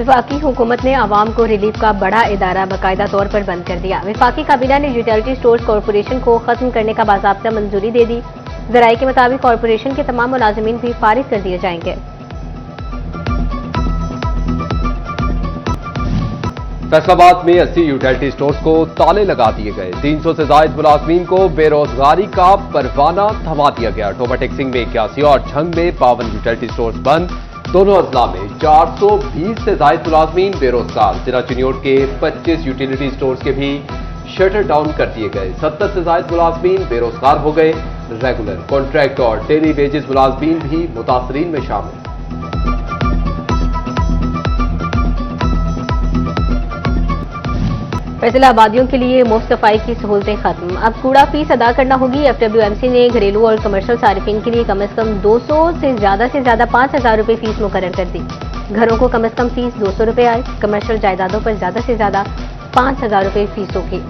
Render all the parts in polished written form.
वफाकी हुकूमत ने आवाम को रिलीफ का बड़ा इदारा बाकायदा तौर पर बंद कर दिया। वफाकी काबीना ने यूटिलिटी स्टोर्स कॉरपोरेशन को खत्म करने का बाज़ाब्ता मंजूरी दे दी। ज़राए के मुताबिक कॉरपोरेशन के तमाम मुलाजिमीन भी फारिग कर दिए जाएंगे। फैसलाबाद में 80 यूटिलिटी स्टोर्स को ताले लगा दिए गए। 300 से ज्यादा मुलाजमीन को बेरोजगारी का परवाना थमा दिया गया। टोबा टेक्सिंग में 81 और झंग में 52 यूटिलिटी स्टोर्स बंद। दोनों अजला में 420 से ज्यादा मुलाजमीन बेरोजगार। जिला चिन्योट के 25 यूटिलिटी स्टोर्स के भी शटर डाउन कर दिए गए। 70 से ज्यादा मुलाजमीन बेरोजगार हो गए। रेगुलर, कॉन्ट्रैक्ट और डेली वेजेस मुलाजमीन भी मुतासरीन में शामिल। फैसलाबादियों के लिए मुफ्त सफाई की सहूलतें खत्म। अब कूड़ा फीस अदा करना होगी। FWMC ने घरेलू और कमर्शियल सारिफिन के लिए कम से कम 200 से ज्यादा 5,000 रुपए फीस मुकर्रर कर दी। घरों को कम से कम फीस 200 रुपए आए। कमर्शियल जायदादों पर ज्यादा से ज्यादा 5,000 रुपए फीस होगी।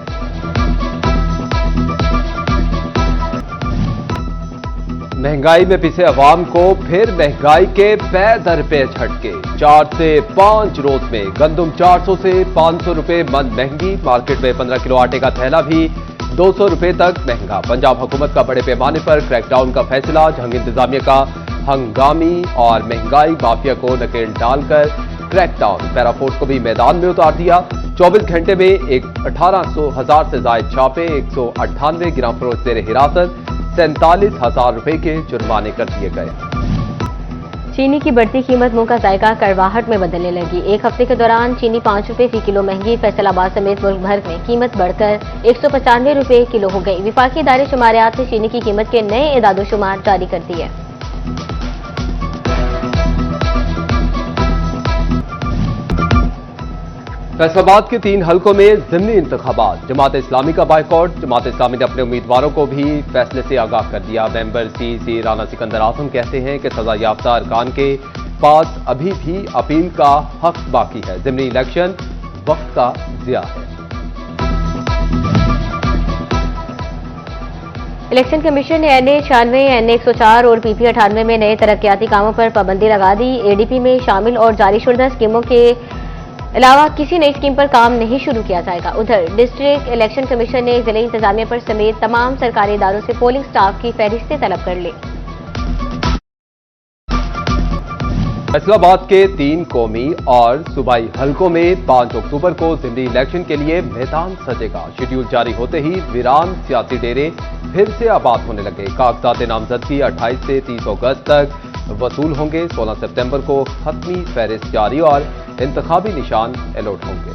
महंगाई में पिसे अवाम को फिर महंगाई के पै दर पे झटके। 4 से 5 रोज में गंदम 400 से 500 रुपए मन महंगी। मार्केट में 15 किलो आटे का थैला भी 200 रुपए तक महंगा। पंजाब हुकूमत का बड़े पैमाने पर क्रैकडाउन का फैसला। झंग इंतजामिया का हंगामी और महंगाई माफिया को नकेल डालकर क्रैकडाउन। पैराफोर्स को भी मैदान में उतार दिया। 24 घंटे में 18,000 से ज्यादा छापे। 198 ग्राम फरोख्त जेर हिरासत। 47,000 रुपए के जुर्माने कर दिए गए। चीनी की बढ़ती कीमत मुंह का जायका कड़वाहट में बदलने लगी। एक हफ्ते के दौरान चीनी 5 रुपए फी किलो महंगी। फैसलाबाद समेत मुल्क भर में कीमत बढ़कर 195 रुपए किलो हो गई। विफाकी इदारे शुमारियात ने चीनी की कीमत के नए एदादोशुमार जारी कर दिए। फैसलाबाद के 3 हलकों में ज़िमनी इंतखाबात। जमात इस्लामी का बायकॉट। जमात इस्लामी ने अपने उम्मीदवारों को भी फैसले से आगाह कर दिया। मेंबर CEC राना सिकंदर आजम कहते हैं कि सजा याफ्ता अरकान के पास अभी भी अपील का हक बाकी है। ज़िमनी इलेक्शन वक्त का ज़िया है। इलेक्शन कमीशन ने NA 96, NA 104 और PP 98 में नए तरक्याती कामों पर पाबंदी लगा दी। ADP में शामिल और जारी शुदा स्कीमों के अलावा किसी नई स्कीम पर काम नहीं शुरू किया जाएगा। उधर डिस्ट्रिक्ट इलेक्शन कमीशन ने जिले इंतजामिया पर समेत तमाम सरकारी इदारों से पोलिंग स्टाफ की फहरिस्तें तलब कर ली। फैसलाबाद के 3 कौमी और सूबाई हलकों में 5 अक्टूबर को ज़िमनी इलेक्शन के लिए मैदान सजेगा। शेड्यूल जारी होते ही वीरान सियासी डेरे फिर से आबाद होने लगे। कागजात नामजदगी 28 से 30 अगस्त तक वसूल होंगे। 16 सितंबर को खत्मी फहरिस्त जारी और इंतखाबी निशान अलॉट होंगे।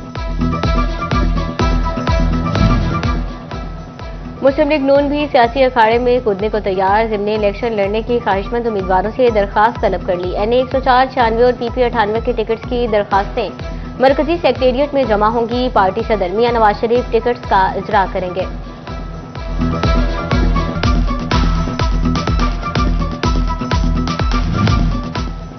मुस्लिम लीग नून भी सियासी अखाड़े में कूदने को तैयार। ज़िमनी इलेक्शन लड़ने की ख्वाहिशमंद उम्मीदवारों से दरखास्त तलब कर ली। NA 104, 96 और PP 98 के टिकट्स की दरखास्तें मरकजी सेक्रेटेरिएट में जमा होंगी। पार्टी सदर मियां नवाज शरीफ टिकट्स का इजरा करेंगे।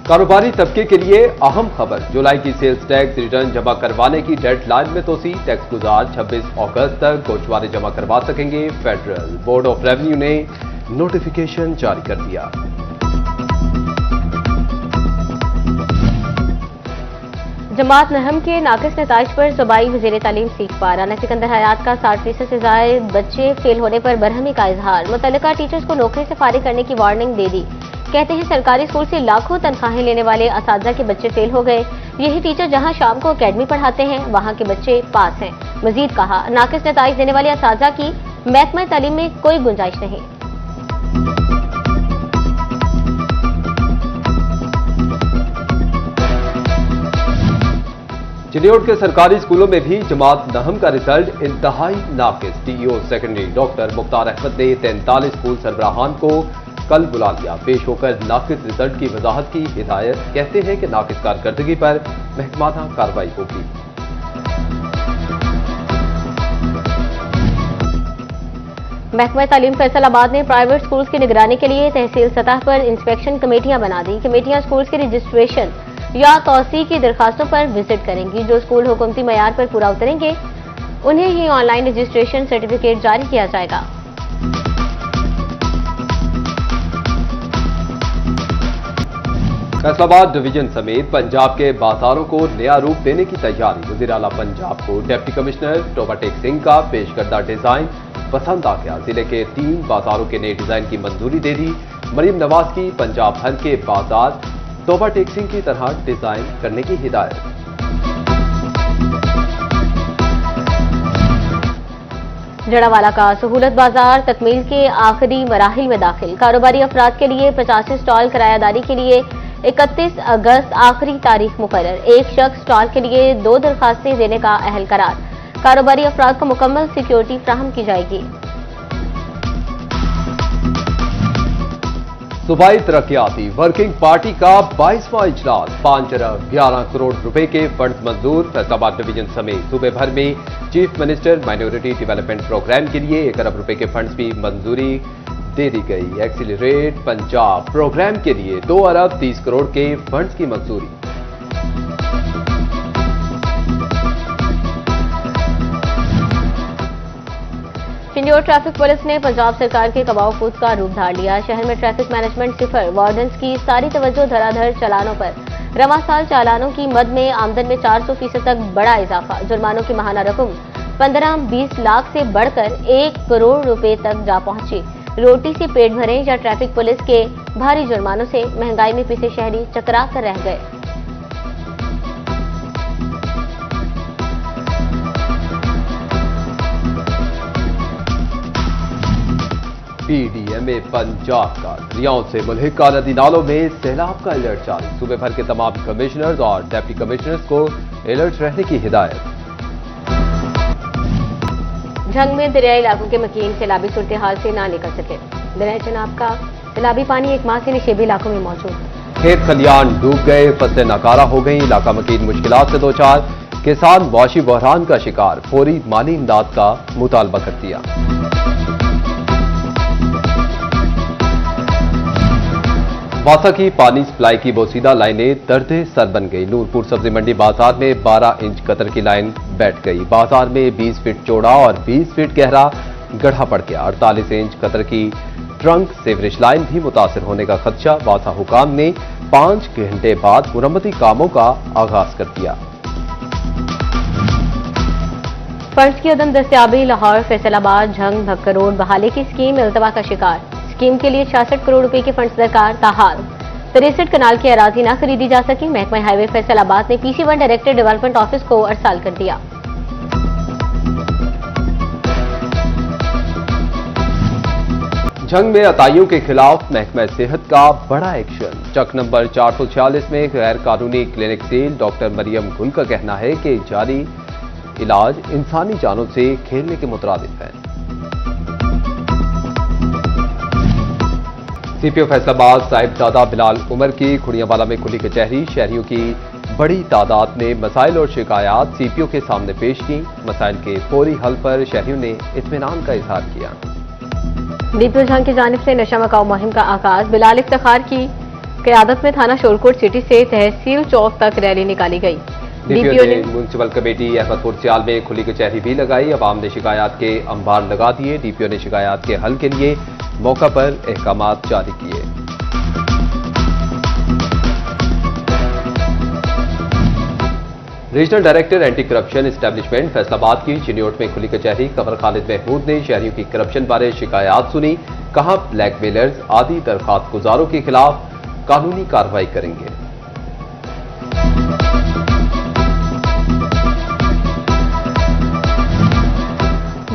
कारोबारी तबके के लिए अहम खबर। जुलाई की सेल्स टैक्स रिटर्न जमा करवाने की डेडलाइन में तोसी। टैक्स गुजार 26 अगस्त तक गोशवारे जमा करवा सकेंगे। फेडरल बोर्ड ऑफ रेवेन्यू ने नोटिफिकेशन जारी कर दिया। जमात नहम के नाकिस नताइज पर सूबाई वज़ीर तालीम सीख पा। राना सिकंदर हयात का 60% से ज्यादा बच्चे फेल होने पर बरहमी का इजहार। मुतल्लिका टीचर्स को नौकरी से फारिग करने की वार्निंग दे दी। कहते हैं सरकारी स्कूल से लाखों तनख्वाहें लेने वाले असातिज़ा के बच्चे फेल हो गए। यही टीचर जहां शाम को अकेडमी पढ़ाते हैं वहां के बच्चे पास हैं। मजीद कहा, नाकिस नताइज देने वाले असातिज़ा की महकमा तालीम में कोई गुंजाइश नहीं। चिन्योट के सरकारी स्कूलों में भी जमात नहम का रिजल्ट इंतहाई नाकिस। DEO secondary doctor Mukhtar Ahmad ने 43 स्कूल सरबराहान को कल बुला लिया। पेश होकर नाकिस रिजल्ट की वजाहत की हिदायत। कहते हैं कि नाकिस कारकर्दगी पर महकमाना कार्रवाई होगी। महकमा तालीम फैसलाबाद ने प्राइवेट स्कूल्स की निगरानी के लिए तहसील सतह पर इंस्पेक्शन कमेटियां बना दी। कमेटियां स्कूल्स की रजिस्ट्रेशन या तौसी की दरखास्तों पर विजिट करेंगी। जो स्कूल हुकूमती मयार पर पूरा उतरेंगे उन्हें ही ऑनलाइन रजिस्ट्रेशन सर्टिफिकेट जारी किया जाएगा। फैसलाबाद डिवीजन समेत पंजाब के बाजारों को नया रूप देने की तैयारी। वजीर आला पंजाब को डिप्टी कमिश्नर टोबा टेक सिंह का पेश करदा डिजाइन पसंद आ गया। जिले के 3 बाजारों के नए डिजाइन की मंजूरी दे दी। मरियम नवाज की पंजाब भर के बाजार टोबा टेक सिंह की तरह डिजाइन करने की हिदायत। जड़ावाला का सहूलत बाजार तकमील के आखिरी मराहिल में दाखिल। कारोबारी अफराद के लिए 85 स्टॉल, किरायादारी के लिए 31 अगस्त आखिरी तारीख मुकर्रर। एक शख्स स्टॉल के लिए 2 दरखास्तें देने का अहल करार। कारोबारी अफराद को मुकम्मल सिक्योरिटी फ्राहम की जाएगी। सूबाई तरक्याती वर्किंग पार्टी का 22वां इजलास। 5 अरब 11 करोड़ रुपए के फंड मंजूर। फैसलाबाद डिवीजन समेत सूबे भर में chief minister minority development programme के लिए 1 अरब रुपए के फंड्स की मंजूरी दे दी गई। एक्सीलरेट पंजाब प्रोग्राम के लिए 2 अरब 30 करोड़ के फंड्स की मंजूरी। चिंजौर ट्रैफिक पुलिस ने पंजाब सरकार के कबाऊ कूद का रूप धार लिया। शहर में ट्रैफिक मैनेजमेंट सिफर। वार्डन्स की सारी तवज्जो धड़ाधड़ चालानों पर। रवां साल चालानों की मद में आमदन में 400% तक बड़ा इजाफा। जुर्मानों की माहाना रकम 15-20 लाख से बढ़कर 1 करोड़ रुपए तक जा पहुंची। रोटी से पेट भरे या ट्रैफिक पुलिस के भारी जुर्मानों से महंगाई में पिसे शहरी चकरा कर रह गए। पीडीएमए पंजाब का दरियाओं से मुल्हिका नदी नालों में सैलाब का अलर्ट जारी। सूबे भर के तमाम कमिश्नर्स और डिप्टी कमिश्नर्स को अलर्ट रहने की हिदायत। जंग में दरियाई इलाकों के मकीन सैलाबी सूरत हाल से ना निकल सके। दरिया चनाब का सैलाबी पानी 1 माह से निशेबी इलाकों में मौजूद। खेत खलियान डूब गए, फसलें नाकारा हो गई। इलाका मकीन मुश्किलात से 2-4। किसान मुआशी बहरान का शिकार। फौरी माली इमदाद का मुतालबा कर दिया। वासा की पानी सप्लाई की बोसीदा लाइनें दर्दे सर बन गई। नूरपुर सब्जी मंडी बाजार में 12 इंच कतर की लाइन बैठ गई। बाजार में 20 फीट चौड़ा और 20 फीट गहरा गड्ढा पड़ गया। 48 इंच कतर की ट्रंक सेवरेज लाइन भी मुतासर होने का खदशा। वासा हुकाम ने 5 घंटे बाद मुरम्मती कामों का आगाज कर दिया। फंड्स की अदम दस्तियाबी। लाहौर फैसलाबाद झंग भक्कर रोड बहाली की स्कीम इल्तवा का शिकार। स्कीम के लिए 66 करोड़ रुपए के फंड्स दरकार। ताहाल 63 कनाल की अराजी न खरीदी जा सकी। महकमा हाईवे फैसलाबाद ने PC1 डायरेक्टर डेवलपमेंट ऑफिस को अरसाल कर दिया। जंग में अताइयों के खिलाफ महकमा सेहत का बड़ा एक्शन। चक नंबर 446 में गैर कानूनी क्लिनिक सील। डॉक्टर मरियम गुल का कहना है कि जारी इलाज इंसानी जानों से खेलने के मुतरादिफ है। सीपीओ फैसलाबाद साहिबजादा बिलाल उमर की खुड़ियावाला में खुली कचहरी। शहरियों की बड़ी तादाद ने मसाइल और शिकायत सीपीओ के सामने पेश की। मसाइल के फौरी हल पर शहरियों ने इत्मीनान का इजहार किया। डीपीओ जंग की जानिब से नशा मकाऊ मुहिम का आगाज। बिलाल इफ्तिखार की क़यादत में थाना शोरकोट सिटी से तहसील चौक तक रैली निकाली गई। डीपीओ ने म्यूनसिपल कमेटी अहमदपुर सियाल में खुली कचहरी भी लगाई। अवाम ने शिकायत के अंबार लगा दिए। डीपीओ ने शिकायत के हल के लिए मौका पर अहकामात जारी किए। Regional director anti corruption establishment Faisalabad की चिन्योट में खुली कचहरी। कमर खालिद महमूद ने शहरियों की करप्शन बारे शिकायत सुनी। कहा ब्लैकमेलर्स आदि दरखास्त गुजारों के खिलाफ कानूनी कार्रवाई करेंगे।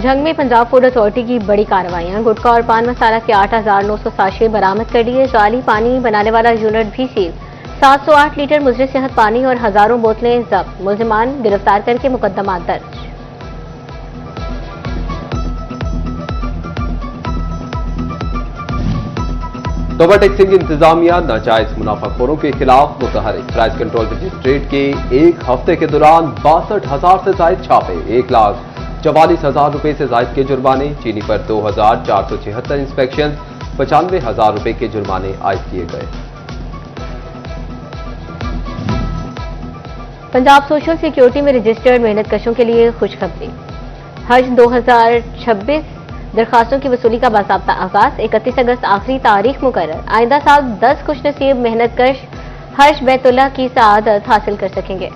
जंग में पंजाब फूड अथॉरिटी की बड़ी कार्रवाइयां। गुटखा और पान मसाला के 8,900 साशे बरामद कर लिए। जाली पानी बनाने वाला यूनिट भी सील। 708 लीटर मुजरे सेहत पानी और हजारों बोतलें जब्त। मुलजिमान गिरफ्तार करके मुकदमा दर्ज। टोबा टेक्सिंग इंतजामिया नाजायज मुनाफाखोरों के खिलाफ मुतहरिक। प्राइस कंट्रोल मजिस्ट्रेट के 1 हफ्ते के दौरान 62,000 से जायद छापे। 1,44,000 रुपए से जायद के जुर्माने। चीनी पर 2,476 इंस्पेक्शन। 95,000 रुपए के जुर्माने आयद किए गए। पंजाब सोशल सिक्योरिटी में रजिस्टर्ड मेहनतकशों के लिए खुशखबरी। हज 2026 दरखास्तों की वसूली का बाकायदा आगाज। 31 अगस्त आखिरी तारीख मुकर्रर। आइंदा साल 10 खुशनसीब मेहनतकश हर्ष बैतुल्ला की सआदत हासिल कर सकेंगे।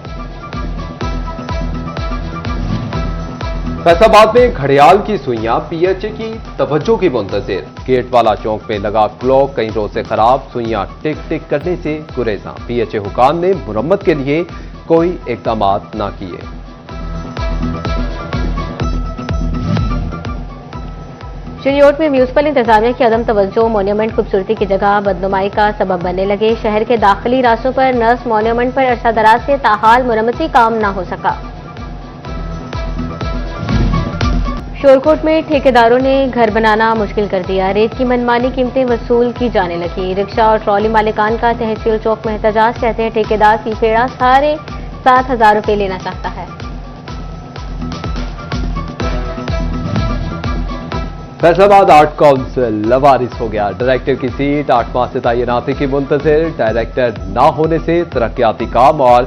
फैसलाबाद में घड़ियाल की सुइयां पीएचए की तवज्जो की मुंतजिर। गेट वाला चौक में लगा क्लॉक कई रोज से खराब, सुइयां टिक टिक करने से गुरेजा। पीएचए हुकाम ने मुरम्मत के लिए कोई इकदाम न किए। चिन्योट में म्यूनिसिपल इंतजामिया की अदम तवज्जो मॉन्यूमेंट खूबसूरती की जगह बदनुमाई का सबब बनने लगे। शहर के दाखिली रास्तों पर नर्स मॉन्यूमेंट पर अरसा दराज से ताहाल मुरम्मती काम न हो सका। शोरकोट में ठेकेदारों ने घर बनाना मुश्किल कर दिया। रेत की मनमानी कीमतें वसूल की जाने लगी। रिक्शा और ट्रॉली मालिकान का तहसील चौक में एहतजाज। कहते हैं ठेकेदार फीफेड़ा 7,500 रुपये लेना चाहता है। फैसलाबाद आर्ट काउंसिल लवारिस हो गया। डायरेक्टर की सीट 8 माह से तैनाती की मुंतजिर। डायरेक्टर न होने से तरक्याती काम और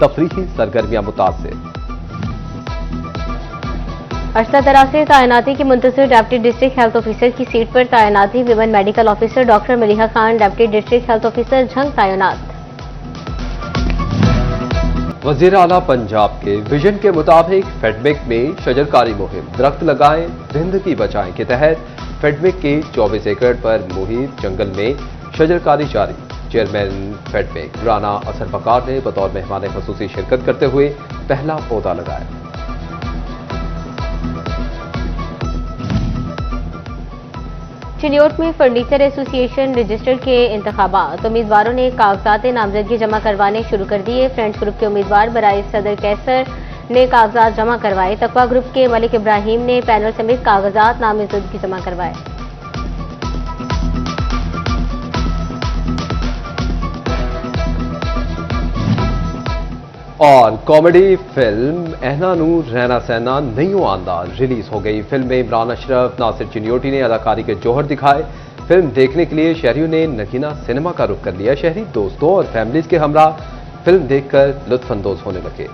तफरीही सरगर्मियां मुतासिर। अरसा दराज से तैनाती की मुंतजिर डिप्टी डिस्ट्रिक्ट हेल्थ ऑफिसर की सीट पर तैनाती। Women medical officer doctor Maliha Khan deputy district health officer Jhang तैनात। वजीर आला पंजाब के विजन के मुताबिक फेडमिक में शजरकारी मुहिम दरख्त लगाएं जिंदगी बचाएं के तहत फेडमिक के 24 एकड़ पर मुहित जंगल में शजरकारी जारी। चेयरमैन फेडमिक राना असर बकार ने बतौर मेहमान खसूसी शिरकत करते हुए पहला पौधा लगाया। चिन्योट में फर्नीचर एसोसिएशन रजिस्टर के इंतखाबात। उम्मीदवारों ने कागजात नामजदगी जमा करवाने शुरू कर दिए। फ्रेंड्स ग्रुप के उम्मीदवार बराए सदर कैसर ने कागजात जमा करवाए। तकवा ग्रुप के मलिक इब्राहिम ने पैनल समेत कागजात नामजदगी जमा करवाए। और कॉमेडी फिल्म ऐना नूर रहना सहना नहीं अंदाज रिलीज हो गई। फिल्म में इमरान अशरफ नासिर चिन्योटी ने अदाकारी के जौहर दिखाए। फिल्म देखने के लिए शहरियों ने नगीना सिनेमा का रुख कर लिया। शहरी दोस्तों और फैमिलीज के हमरा फिल्म देखकर लुत्फअंदोज होने लगे।